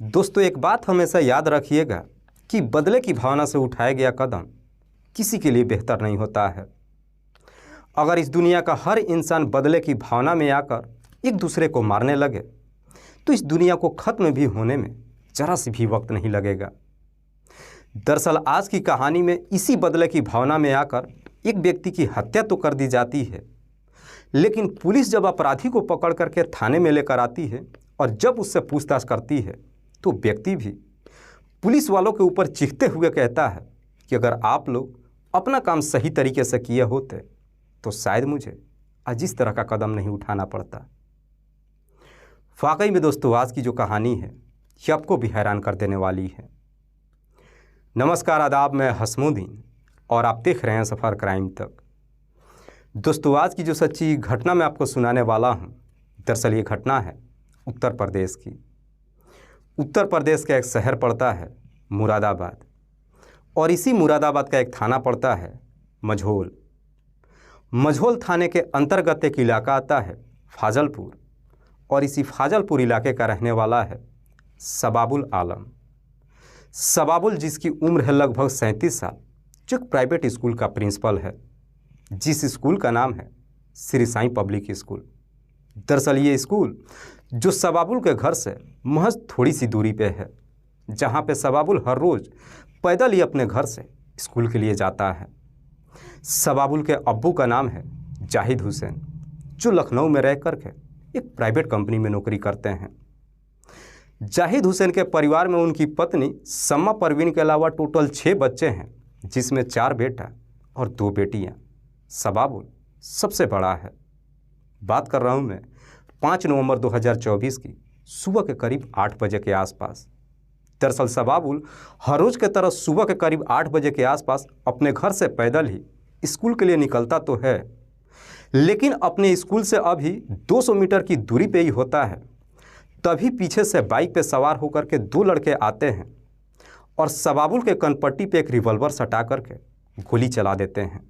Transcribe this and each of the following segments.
दोस्तों, एक बात हमेशा याद रखिएगा कि बदले की भावना से उठाया गया कदम किसी के लिए बेहतर नहीं होता है। अगर इस दुनिया का हर इंसान बदले की भावना में आकर एक दूसरे को मारने लगे तो इस दुनिया को ख़त्म भी होने में जरा सी भी वक्त नहीं लगेगा। दरअसल आज की कहानी में इसी बदले की भावना में आकर एक व्यक्ति की हत्या तो कर दी जाती है, लेकिन पुलिस जब अपराधी को पकड़ करके थाने में लेकर आती है और जब उससे पूछताछ करती है तो व्यक्ति भी पुलिस वालों के ऊपर चीखते हुए कहता है कि अगर आप लोग अपना काम सही तरीके से किए होते तो शायद मुझे आज इस तरह का कदम नहीं उठाना पड़ता। वाकई में दोस्तों, आज की जो कहानी है ये आपको भी हैरान कर देने वाली है। नमस्कार, आदाब, मैं हसमुद्दीन और आप देख रहे हैं सफ़र क्राइम तक। दोस्तों, आज की जो सच्ची घटना मैं आपको सुनाने वाला हूँ, दरअसल ये घटना है उत्तर प्रदेश की। उत्तर प्रदेश का एक शहर पड़ता है मुरादाबाद और इसी मुरादाबाद का एक थाना पड़ता है मझोल। मझोल थाने के अंतर्गत एक इलाका आता है फाजलपुर और इसी फाजलपुर इलाके का रहने वाला है शबाबुल आलम। शबाबुल, जिसकी उम्र है लगभग 37 साल, जो एक प्राइवेट स्कूल का प्रिंसिपल है, जिस स्कूल का नाम है श्री साईं पब्लिक स्कूल। दरअसल ये स्कूल जो शबाबुल के घर से महज थोड़ी सी दूरी पे है, जहाँ पे शबाबुल हर रोज़ पैदल ही अपने घर से स्कूल के लिए जाता है। शबाबुल के अब्बू का नाम है जाहिद हुसैन, जो लखनऊ में रह करके एक प्राइवेट कंपनी में नौकरी करते हैं। जाहिद हुसैन के परिवार में उनकी पत्नी सम्मा परवीन के अलावा टोटल 6 बच्चे हैं, जिसमें 4 बेटा और 2 बेटियां। शबाबुल सबसे बड़ा है। बात कर रहा हूं मैं 5 नवंबर 2024 की सुबह के करीब 8 बजे के आसपास। दरअसल शबाबुल हर रोज़ के तरह सुबह के करीब 8 बजे के आसपास अपने घर से पैदल ही स्कूल के लिए निकलता तो है, लेकिन अपने स्कूल से अभी 200 मीटर की दूरी पे ही होता है। तभी पीछे से बाइक पे सवार होकर के 2 लड़के आते हैं और शबाबुल के कनपट्टी पे एक रिवॉल्वर सटा करके गोली चला देते हैं,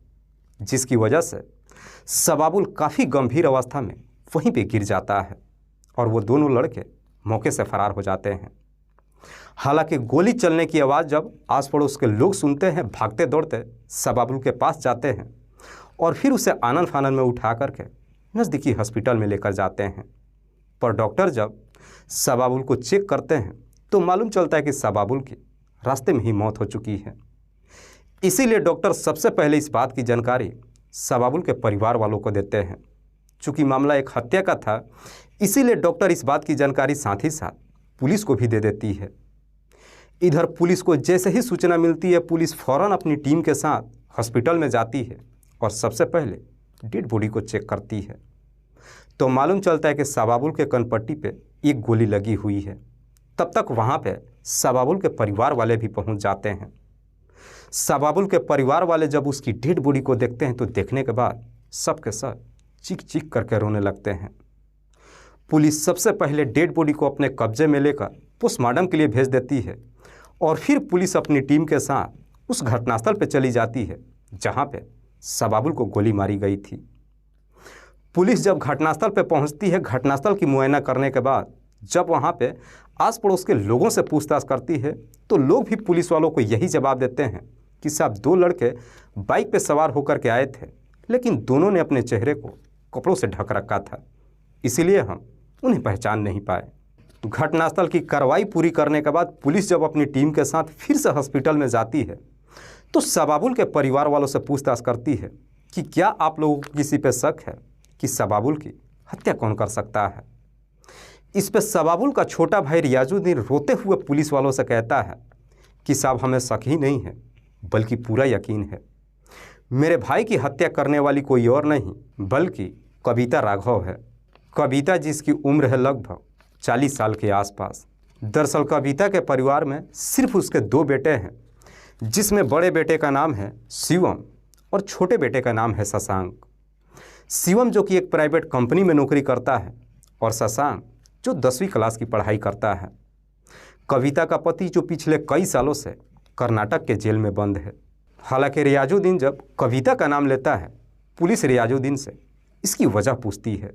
जिसकी वजह से शबाबुल काफ़ी गंभीर अवस्था में वहीं पे गिर जाता है और वो दोनों लड़के मौके से फरार हो जाते हैं। हालांकि गोली चलने की आवाज़ जब आस पड़ोस के लोग सुनते हैं, भागते दौड़ते शबाबुल के पास जाते हैं और फिर उसे आनन फानन में उठा करके नज़दीकी हॉस्पिटल में लेकर जाते हैं। पर डॉक्टर जब शबाबुल को चेक करते हैं तो मालूम चलता है कि शबाबुल की रास्ते में ही मौत हो चुकी है। इसीलिए डॉक्टर सबसे पहले इस बात की जानकारी शबाबुल के परिवार वालों को देते हैं। चूँकि मामला एक हत्या का था, इसीलिए डॉक्टर इस बात की जानकारी साथ ही साथ पुलिस को भी दे देती है। इधर पुलिस को जैसे ही सूचना मिलती है, पुलिस फ़ौरन अपनी टीम के साथ हॉस्पिटल में जाती है और सबसे पहले डेड बॉडी को चेक करती है। तो मालूम चलता है कि शबाबुल के कनपट्टी पे एक गोली लगी हुई है। तब तक वहाँ पे शबाबुल के परिवार वाले भी पहुँच जाते हैं। शबाबुल के परिवार वाले जब उसकी डेड बॉडी को देखते हैं तो देखने के बाद सब के सब चीख चीख करके रोने लगते हैं। पुलिस सबसे पहले डेड बॉडी को अपने कब्जे में लेकर पोस्टमार्टम के लिए भेज देती है और फिर पुलिस अपनी टीम के साथ उस घटनास्थल पर चली जाती है जहां पे शबाबुल को गोली मारी गई थी। पुलिस जब घटनास्थल पर पहुंचती है, घटनास्थल की मुआयना करने के बाद जब वहां पे आस पड़ोस के लोगों से पूछताछ करती है तो लोग भी पुलिस वालों को यही जवाब देते हैं कि साहब 2 लड़के बाइक पे सवार होकर के आए थे, लेकिन दोनों ने अपने चेहरे को कपड़ों से ढक रखा था, इसीलिए हम उन्हें पहचान नहीं पाए। घटनास्थल की कार्रवाई पूरी करने के बाद पुलिस जब अपनी टीम के साथ फिर से हॉस्पिटल में जाती है तो शबाबुल के परिवार वालों से पूछताछ करती है कि क्या आप लोगों को किसी पे शक है कि शबाबुल की हत्या कौन कर सकता है। इस पे शबाबुल का छोटा भाई रियाजुद्दीन रोते हुए पुलिस वालों से कहता है कि साहब, हमें शक ही नहीं है बल्कि पूरा यकीन है। मेरे भाई की हत्या करने वाली कोई और नहीं बल्कि कविता राघव है। कविता, जिसकी उम्र है लगभग 40 साल के आसपास। दरअसल कविता के परिवार में सिर्फ उसके 2 बेटे हैं, जिसमें बड़े बेटे का नाम है शिवम और छोटे बेटे का नाम है शशांक। शिवम जो कि एक प्राइवेट कंपनी में नौकरी करता है और शशांक जो 10वीं क्लास की पढ़ाई करता है। कविता का पति जो पिछले कई सालों से कर्नाटक के जेल में बंद है। हालांकि रियाजुद्दीन जब कविता का नाम लेता है, पुलिस रियाजुद्दीन से इसकी वजह पूछती है।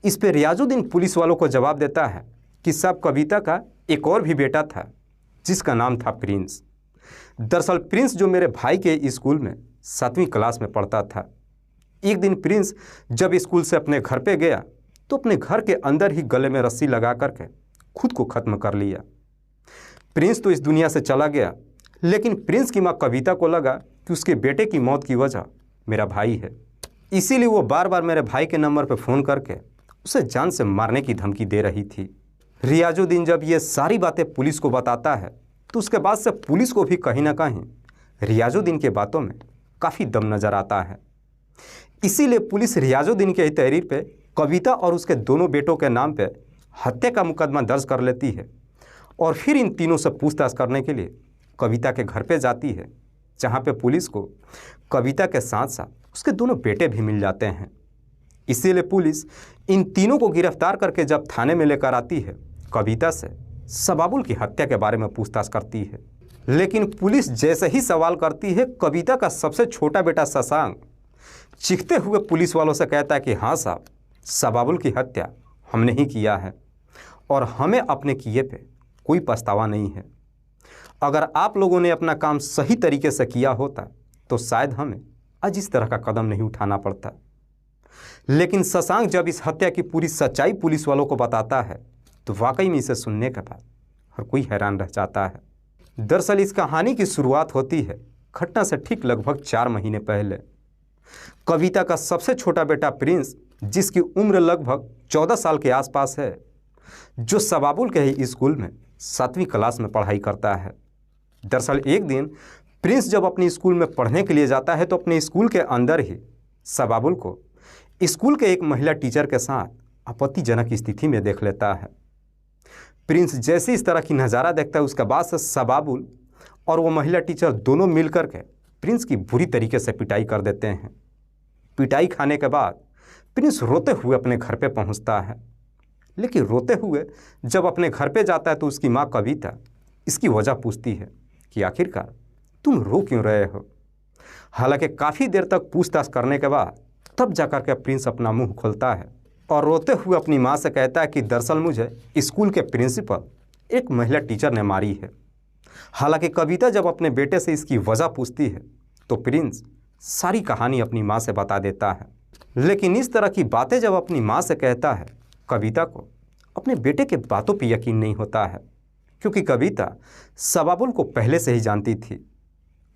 इस पर रियाजुद्दीन पुलिस वालों को जवाब देता है कि साहब कविता का एक और भी बेटा था जिसका नाम था प्रिंस। दरअसल प्रिंस जो मेरे भाई के स्कूल में 7वीं क्लास में पढ़ता था। एक दिन प्रिंस जब स्कूल से अपने घर पे गया तो अपने घर के अंदर ही गले में रस्सी लगा करके खुद को ख़त्म कर लिया। प्रिंस तो इस दुनिया से चला गया, लेकिन प्रिंस की माँ कविता को लगा कि उसके बेटे की मौत की वजह मेरा भाई है। इसीलिए वो बार बार मेरे भाई के नंबर पर फ़ोन करके उसे जान से मारने की धमकी दे रही थी। रियाजुद्दीन जब ये सारी बातें पुलिस को बताता है तो उसके बाद से पुलिस को भी कहीं ना कहीं रियाजुद्दीन के बातों में काफ़ी दम नज़र आता है। इसीलिए पुलिस रियाजुद्दीन के तहरीर पे कविता और उसके दोनों बेटों के नाम पे हत्या का मुकदमा दर्ज कर लेती है और फिर इन तीनों से पूछताछ करने के लिए कविता के घर पे जाती है, जहाँ पे पुलिस को कविता के साथ साथ उसके दोनों बेटे भी मिल जाते हैं। इसीलिए पुलिस इन तीनों को गिरफ्तार करके जब थाने में लेकर आती है, कविता से सबाबुल की हत्या के बारे में पूछताछ करती है। लेकिन पुलिस जैसे ही सवाल करती है, कविता का सबसे छोटा बेटा शशांक चीखते हुए पुलिस वालों से कहता है कि हाँ साहब, सबाबुल की हत्या हमने ही किया है और हमें अपने किए पे कोई पछतावा नहीं है। अगर आप लोगों ने अपना काम सही तरीके से किया होता तो शायद हमें आज इस तरह का कदम नहीं उठाना पड़ता। लेकिन शशांक जब इस हत्या की पूरी सच्चाई पुलिस वालों को बताता है तो वाकई में इसे सुनने के बाद हर कोई हैरान रह जाता है। दरअसल इस कहानी की शुरुआत होती है घटना से ठीक लगभग 4 महीने पहले। कविता का सबसे छोटा बेटा प्रिंस, जिसकी उम्र लगभग 14 साल के आसपास है, जो सबाबुल के ही स्कूल में 7वीं क्लास में पढ़ाई करता है। दरअसल एक दिन प्रिंस जब अपने स्कूल में पढ़ने के लिए जाता है तो अपने स्कूल के अंदर ही सबाबुल को स्कूल के एक महिला टीचर के साथ आपत्तिजनक स्थिति में देख लेता है। प्रिंस जैसे इस तरह की नज़ारा देखता है, उसके बाद से सबाबुल और वो महिला टीचर दोनों मिलकर के प्रिंस की बुरी तरीके से पिटाई कर देते हैं। पिटाई खाने के बाद प्रिंस रोते हुए अपने घर पे पहुंचता है। लेकिन रोते हुए जब अपने घर पे जाता है तो उसकी माँ कविता इसकी वजह पूछती है कि आखिरकार तुम रो क्यों रहे हो। हालांकि काफ़ी देर तक पूछताछ करने के बाद तब जाकर के प्रिंस अपना मुंह खोलता है और रोते हुए अपनी माँ से कहता है कि दरअसल मुझे स्कूल के प्रिंसिपल एक महिला टीचर ने मारी है। हालांकि कविता जब अपने बेटे से इसकी वजह पूछती है तो प्रिंस सारी कहानी अपनी माँ से बता देता है। लेकिन इस तरह की बातें जब अपनी माँ से कहता है, कविता को अपने बेटे के बातों पर यकीन नहीं होता है, क्योंकि कविता सबाबुल को पहले से ही जानती थी।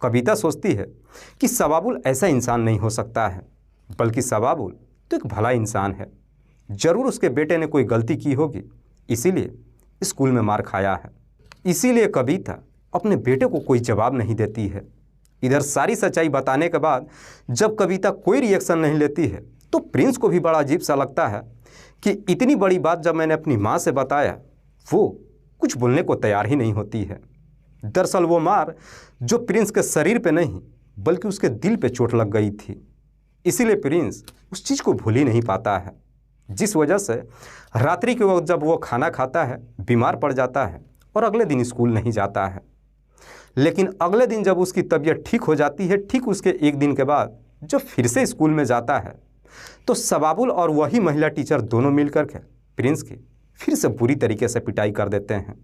कविता सोचती है कि सबाबुल ऐसा इंसान नहीं हो सकता है, बल्कि सबाबुल तो एक भला इंसान है। ज़रूर उसके बेटे ने कोई गलती की होगी, इसीलिए स्कूल में मार खाया है। इसीलिए कविता अपने बेटे को कोई जवाब नहीं देती है। इधर सारी सच्चाई बताने के बाद जब कविता कोई रिएक्शन नहीं लेती है तो प्रिंस को भी बड़ा अजीब सा लगता है कि इतनी बड़ी बात जब मैंने अपनी माँ से बताया, वो कुछ बोलने को तैयार ही नहीं होती है। दरअसल वो मार जो प्रिंस के शरीर पे नहीं बल्कि उसके दिल पे चोट लग गई थी, इसीलिए प्रिंस उस चीज़ को भूल ही नहीं पाता है, जिस वजह से रात्रि के वक्त जब वो खाना खाता है बीमार पड़ जाता है और अगले दिन स्कूल नहीं जाता है। लेकिन अगले दिन जब उसकी तबीयत ठीक हो जाती है, ठीक उसके एक दिन के बाद जब फिर से स्कूल में जाता है तो सबाबुल और वही महिला टीचर दोनों मिलकर के प्रिंस की फिर से बुरी तरीके से पिटाई कर देते हैं।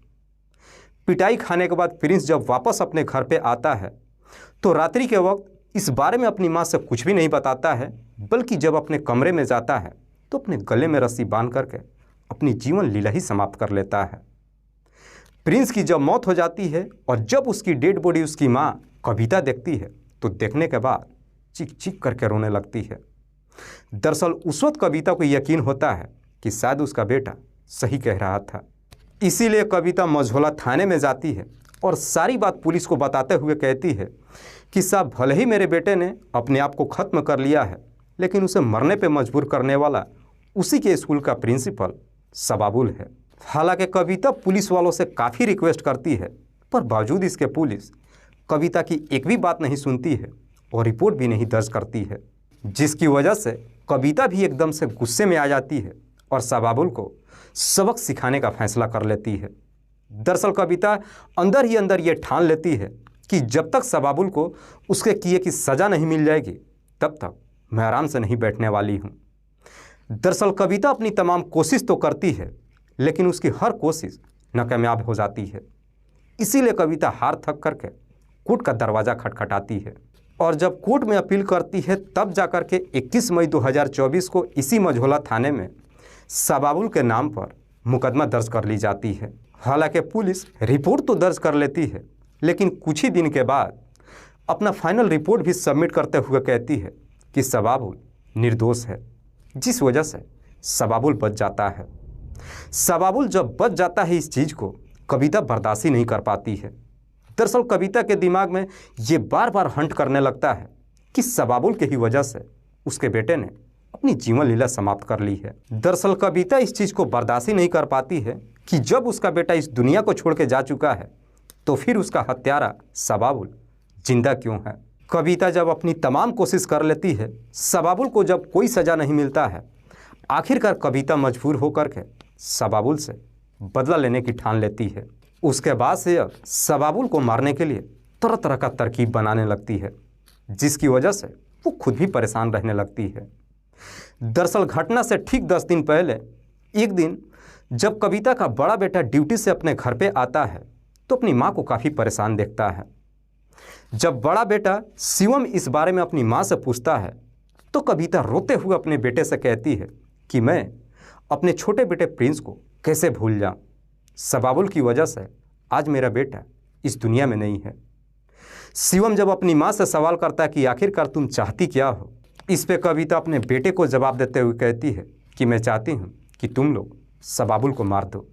पिटाई खाने के बाद प्रिंस जब वापस अपने घर पे आता है तो रात्रि के वक्त इस बारे में अपनी माँ से कुछ भी नहीं बताता है, बल्कि जब अपने कमरे में जाता है तो अपने गले में रस्सी बांध करके अपनी जीवन लीला ही समाप्त कर लेता है। प्रिंस की जब मौत हो जाती है और जब उसकी डेड बॉडी उसकी माँ कविता देखती है तो देखने के बाद चीख चीख करके रोने लगती है। दरअसल उस वक्त कविता को यकीन होता है कि शायद उसका बेटा सही कह रहा था। इसीलिए कविता मझौला थाने में जाती है और सारी बात पुलिस को बताते हुए कहती है कि साहब, भले ही मेरे बेटे ने अपने आप को ख़त्म कर लिया है, लेकिन उसे मरने पे मजबूर करने वाला उसी के स्कूल का प्रिंसिपल सबाबुल है। हालांकि कविता पुलिस वालों से काफ़ी रिक्वेस्ट करती है, पर बावजूद इसके पुलिस कविता की एक भी बात नहीं सुनती है और रिपोर्ट भी नहीं दर्ज करती है, जिसकी वजह से कविता भी एकदम से गुस्से में आ जाती है और सबाबुल को सबक सिखाने का फैसला कर लेती है। दरअसल कविता अंदर ही अंदर ये ठान लेती है कि जब तक सबाबुल को उसके किए की सज़ा नहीं मिल जाएगी तब तक मैं आराम से नहीं बैठने वाली हूँ। दरअसल कविता अपनी तमाम कोशिश तो करती है, लेकिन उसकी हर कोशिश नाकामयाब हो जाती है। इसीलिए कविता हार थक करके कोर्ट का दरवाज़ा खटखटाती है और जब कोर्ट में अपील करती है तब जाकर के 21 मई 2024 को इसी मझौला थाने में सबाबुल के नाम पर मुकदमा दर्ज कर ली जाती है। हालांकि पुलिस रिपोर्ट तो दर्ज कर लेती है, लेकिन कुछ ही दिन के बाद अपना फाइनल रिपोर्ट भी सबमिट करते हुए कहती है कि सबाबुल निर्दोष है, जिस वजह से सबाबुल बच जाता है। सबाबुल जब बच जाता है इस चीज़ को कविता बर्दाश्त ही नहीं कर पाती है। दरअसल कविता के दिमाग में ये बार बार हंट करने लगता है कि सबाबुल के ही वजह से उसके बेटे ने अपनी जीवन लीला समाप्त कर ली है। दरअसल कविता इस चीज़ को बर्दाश्त ही नहीं कर पाती है कि जब उसका बेटा इस दुनिया को छोड़ के जा चुका है तो फिर उसका हत्यारा सबाबुल जिंदा क्यों है। कविता जब अपनी तमाम कोशिश कर लेती है, सबाबुल को जब कोई सज़ा नहीं मिलता है, आखिरकार कविता मजबूर होकर के सबाबुल से बदला लेने की ठान लेती है। उसके बाद से अब सबाबुल को मारने के लिए तरह तरह का तरकीब बनाने लगती है, जिसकी वजह से वो खुद भी परेशान रहने लगती है। दरअसल घटना से ठीक 10 दिन पहले एक दिन जब कविता का बड़ा बेटा ड्यूटी से अपने घर पे आता है तो अपनी माँ को काफ़ी परेशान देखता है। जब बड़ा बेटा शिवम इस बारे में अपनी माँ से पूछता है तो कविता रोते हुए अपने बेटे से कहती है कि मैं अपने छोटे बेटे प्रिंस को कैसे भूल जाऊं। सबाबुल की वजह से आज मेरा बेटा इस दुनिया में नहीं है। शिवम जब अपनी माँ से सवाल करता है कि आखिरकार तुम चाहती क्या हो, इस पे कविता अपने बेटे को जवाब देते हुए कहती है कि मैं चाहती हूँ कि तुम लोग सबाबुल को मार दो।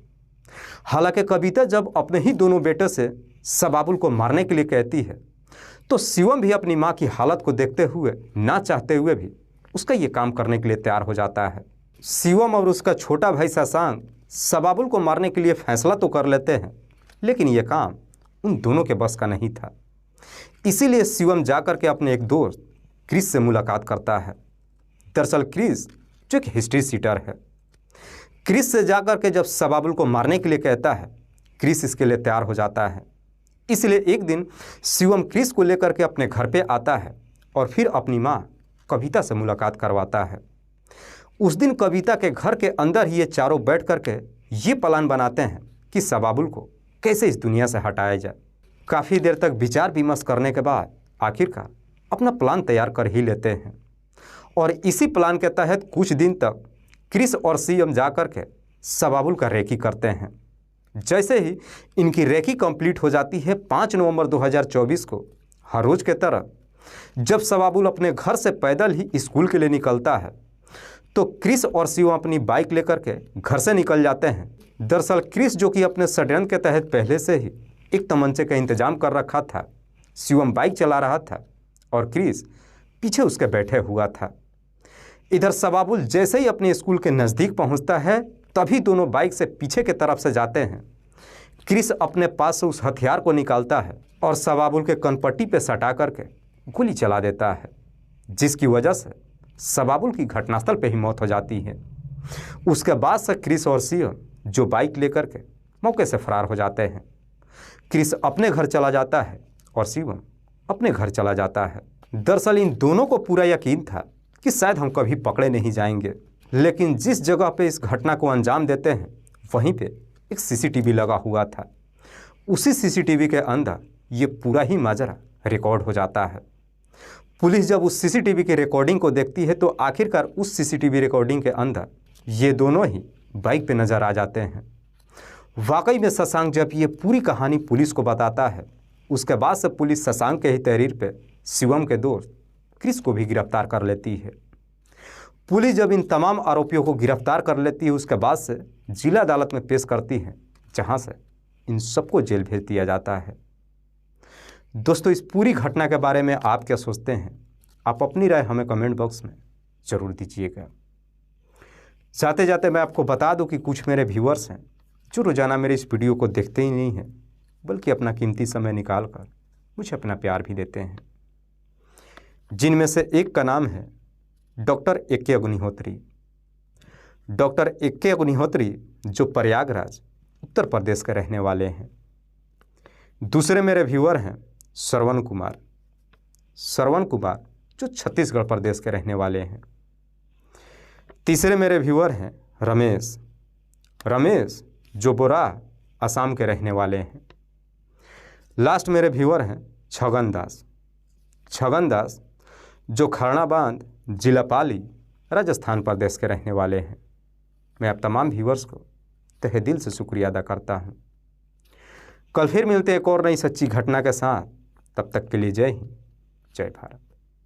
हालांकि कविता जब अपने ही दोनों बेटों से सबाबुल को मारने के लिए कहती है तो शिवम भी अपनी माँ की हालत को देखते हुए ना चाहते हुए भी उसका ये काम करने के लिए तैयार हो जाता है। शिवम और उसका छोटा भाई शशांक सबाबुल को मारने के लिए फैसला तो कर लेते हैं, लेकिन यह काम उन दोनों के बस का नहीं था। इसीलिए शिवम जाकर के अपने एक दोस्त क्रिस से मुलाकात करता है। दरअसल क्रिस जो एक हिस्ट्री सीटर है। क्रिस से जाकर के जब सबाबुल को मारने के लिए कहता है, क्रिस इसके लिए तैयार हो जाता है। इसलिए एक दिन शिवम क्रिस को लेकर के अपने घर पे आता है और फिर अपनी माँ कविता से मुलाकात करवाता है। उस दिन कविता के घर के अंदर ही ये चारों बैठ करके ये प्लान बनाते हैं कि सबाबुल को कैसे इस दुनिया से हटाया जाए। काफ़ी देर तक विचार विमर्श करने के बाद आखिरकार अपना प्लान तैयार कर ही लेते हैं और इसी प्लान के तहत कुछ दिन तक क्रिस और शिवम जा कर के सबाबुल का रेकी करते हैं। जैसे ही इनकी रेकी कंप्लीट हो जाती है 5 नवंबर 2024 को हर रोज़ के तरह जब सबाबुल अपने घर से पैदल ही स्कूल के लिए निकलता है तो क्रिस और शिवम अपनी बाइक लेकर के घर से निकल जाते हैं। दरअसल क्रिस जो कि अपने षड्यंत्र के तहत पहले से ही एक तमंचे का इंतजाम कर रखा था, शिवम बाइक चला रहा था और क्रिस पीछे उसके बैठे हुआ था। इधर सबाबुल जैसे ही अपने स्कूल के नज़दीक पहुंचता है तभी दोनों बाइक से पीछे की तरफ से जाते हैं। क्रिस अपने पास से उस हथियार को निकालता है और सबाबुल के कनपट्टी पे सटा करके गोली चला देता है, जिसकी वजह से सबाबुल की घटनास्थल पे ही मौत हो जाती है। उसके बाद से क्रिस और शिवम जो बाइक लेकर के मौके से फरार हो जाते हैं। क्रिस अपने घर चला जाता है और शिवम अपने घर चला जाता है। दरअसल इन दोनों को पूरा यकीन था कि शायद हम कभी पकड़े नहीं जाएंगे, लेकिन जिस जगह पे इस घटना को अंजाम देते हैं वहीं पे एक सीसीटीवी लगा हुआ था। उसी सीसीटीवी के अंदर ये पूरा ही माजरा रिकॉर्ड हो जाता है। पुलिस जब उस सीसीटीवी की रिकॉर्डिंग को देखती है तो आखिरकार उस सीसीटीवी रिकॉर्डिंग के अंदर ये दोनों ही बाइक पे नज़र आ जाते हैं। वाकई में शशांक जब ये पूरी कहानी पुलिस को बताता है उसके बाद से पुलिस शशांक के ही तहरीर पे शिवम के दोस्त क्रिस को भी गिरफ्तार कर लेती है। पुलिस जब इन तमाम आरोपियों को गिरफ्तार कर लेती है उसके बाद से जिला अदालत में पेश करती है, जहां से इन सबको जेल भेज दिया जाता है। दोस्तों, इस पूरी घटना के बारे में आप क्या सोचते हैं? आप अपनी राय हमें कमेंट बॉक्स में ज़रूर दीजिएगा। जाते जाते मैं आपको बता दूं कि कुछ मेरे व्यूअर्स हैं जो रोज़ाना मेरे इस वीडियो को देखते ही नहीं हैं, बल्कि अपना कीमती समय निकाल कर मुझे अपना प्यार भी देते हैं, जिनमें से एक का नाम है doctor A K. Agnihotri. Doctor A K. Agnihotri जो प्रयागराज उत्तर प्रदेश के रहने वाले हैं। दूसरे मेरे व्यूअर हैं श्रवण कुमार जो छत्तीसगढ़ प्रदेश के रहने वाले हैं। तीसरे मेरे व्यूअर हैं रमेश जो बोरा असम के रहने वाले हैं। लास्ट मेरे व्यूअर हैं छगन दास। छगन दास जो खरना बांध जिला पाली राजस्थान प्रदेश के रहने वाले हैं। मैं आप तमाम व्यूअर्स को तहे दिल से शुक्रिया अदा करता हूँ। कल फिर मिलते एक और नई सच्ची घटना के साथ। तब तक के लिए जय हिंद, जय भारत।